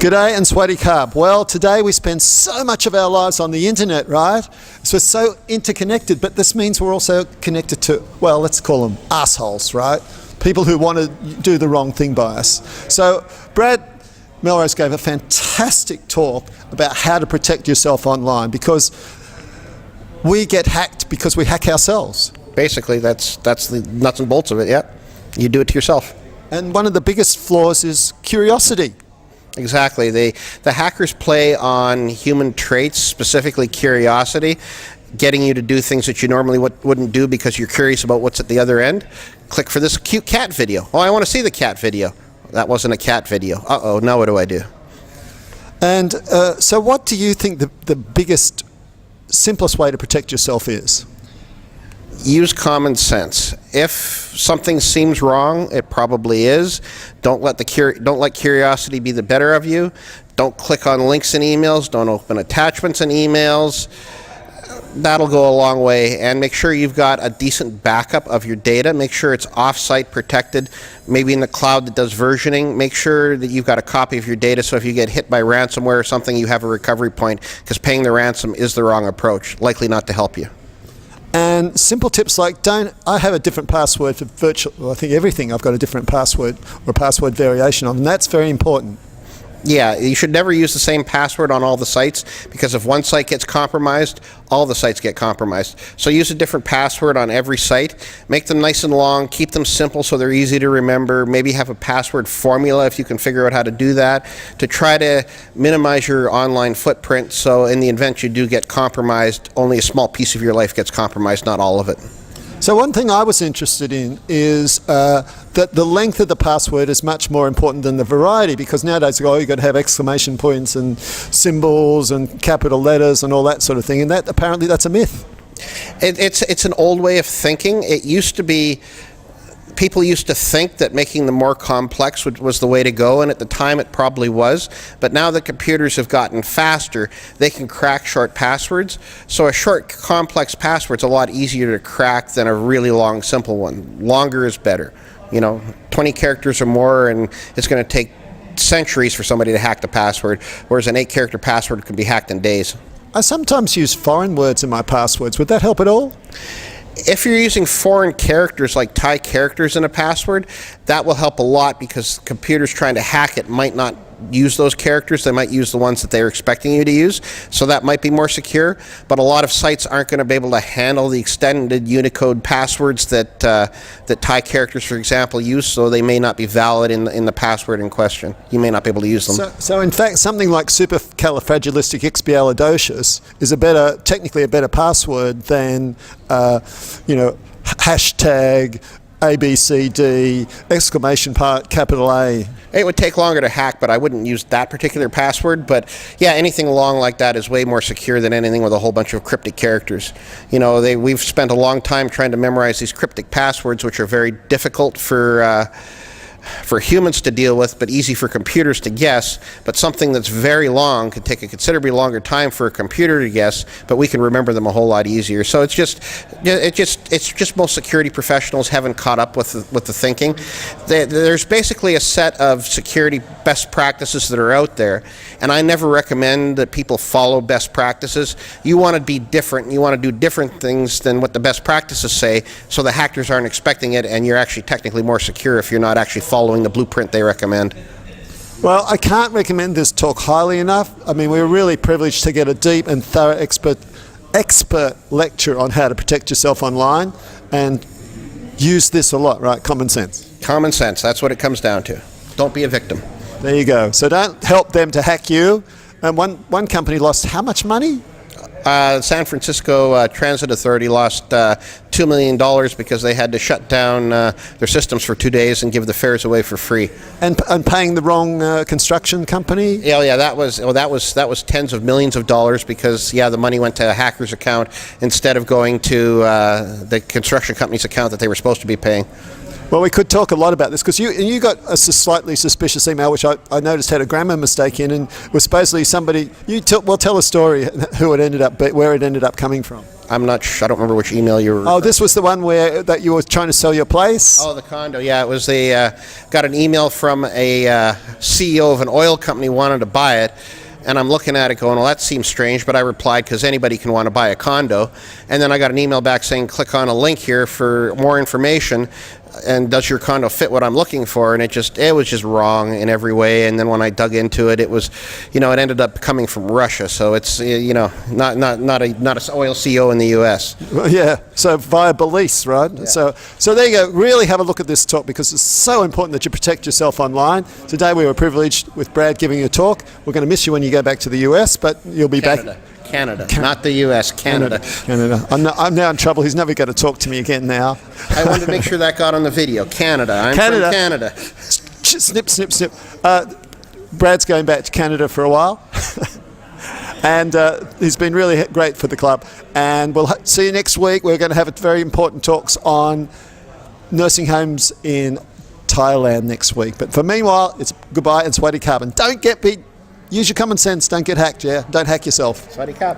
G'day and sweaty carb. Well, today we spend so much of our lives on the internet, right? So we're so interconnected, but this means we're also connected to, well, let's call them assholes, right? People who want to do the wrong thing by us. So Brad Melrose gave a fantastic talk about how to protect yourself online, because we get hacked because we hack ourselves. Basically, that's the nuts and bolts of it, yeah. You do it to yourself. And one of the biggest flaws is curiosity. Exactly. The hackers play on human traits, specifically curiosity, getting you to do things that you normally wouldn't do because you're curious about what's at the other end. Click for this cute cat video. Oh, I want to see the cat video. That wasn't a cat video. Uh-oh, now what do I do? And so what do you think the biggest, simplest way to protect yourself is? Use common sense. If something seems wrong, it probably is. Don't let curiosity be the better of you. Don't click on links in emails. Don't open attachments in emails. That'll go a long way. And make sure you've got a decent backup of your data. Make sure it's off-site protected, maybe in the cloud that does versioning. Make sure that you've got a copy of your data, so if you get hit by ransomware or something, you have a recovery point, because paying the ransom is the wrong approach, likely not to help you. And simple tips like I have a different password for I think everything I've got a different password or password variation on, and that's very important. Yeah, you should never use the same password on all the sites, because if one site gets compromised, all the sites get compromised. So use a different password on every site. Make them nice and long. Keep them simple so they're easy to remember. Maybe have a password formula if you can figure out how to do that, to try to minimize your online footprint, so in the event you do get compromised, only a small piece of your life gets compromised, not all of it. So one thing I was interested in is that the length of the password is much more important than the variety, because nowadays you've got to have exclamation points and symbols and capital letters and all that sort of thing, and that apparently that's a myth. It's an old way of thinking. It used to be, people used to think that making them more complex was the way to go, and at the time it probably was. But now that computers have gotten faster, they can crack short passwords. So a short, complex password's a lot easier to crack than a really long, simple one. Longer is better. 20 characters or more, and it's going to take centuries for somebody to hack the password, whereas an 8-character password can be hacked in days. I sometimes use foreign words in my passwords. Would that help at all? If you're using foreign characters like Thai characters in a password, that will help a lot, because computers trying to hack it might not use those characters. They might use the ones that they're expecting you to use, so that might be more secure. But a lot of sites aren't going to be able to handle the extended Unicode passwords that Thai characters, for example, use, so they may not be valid in the password in question. You may not be able to use them. So in fact, something like supercalifragilisticexpialidocious is technically a better password than hashtag ABCD, exclamation part, capital A. It would take longer to hack, but I wouldn't use that particular password. But yeah, anything long like that is way more secure than anything with a whole bunch of cryptic characters. We've spent a long time trying to memorize these cryptic passwords, which are very difficult for humans to deal with, but easy for computers to guess. But something that's very long could take a considerably longer time for a computer to guess, but we can remember them a whole lot easier. So it's just most security professionals haven't caught up with the thinking. There's basically a set of security best practices that are out there, and I never recommend that people follow best practices. You want to be different, and you want to do different things than what the best practices say, so the hackers aren't expecting it, and you're actually technically more secure if you're not actually following the blueprint they recommend. Well, I can't recommend this talk highly enough. I mean, we're really privileged to get a deep and thorough expert lecture on how to protect yourself online, and use this a lot, right? Common sense. Common sense, that's what it comes down to. Don't be a victim. There you go. So don't help them to hack you. And one company lost how much money? San Francisco Transit Authority lost $2 million because they had to shut down their systems for 2 days and give the fares away for free. And paying the wrong construction company? Yeah, that was tens of millions of dollars, because the money went to a hacker's account instead of going to the construction company's account that they were supposed to be paying. Well, we could talk a lot about this, because you got a slightly suspicious email, which I noticed had a grammar mistake in, and was supposedly somebody. Tell a story who it ended up, where it ended up coming from. I'm not sure. I don't remember which email you were. Oh, this was the one where that you were trying to sell your place? Oh, the condo. Yeah, it was got an email from a CEO of an oil company wanted to buy it. And I'm looking at it going, well, that seems strange, but I replied because anybody can want to buy a condo. And then I got an email back saying, click on a link here for more information. And does your condo fit what I'm looking for? And it was just wrong in every way. And then when I dug into it, it was, it ended up coming from Russia. So it's, not an oil CEO in the U.S. Well, yeah, so via Belize, right? Yeah. So there you go. Really have a look at this talk because it's so important that you protect yourself online. Today we were privileged with Brad giving a talk. We're going to miss you when you go back to the U.S., but you'll be back. Canada, not the U.S., Canada. I'm now in trouble. He's never going to talk to me again now. I wanted to make sure that got on the video. Canada. I'm from Canada. Snip, snip, snip. Brad's going back to Canada for a while. And he's been really great for the club. And we'll see you next week. We're going to have very important talks on nursing homes in Thailand next week. But for meanwhile, it's goodbye and sweaty carbon. Don't get beat. Use your common sense. Don't get hacked, yeah? Don't hack yourself. Sweaty cup.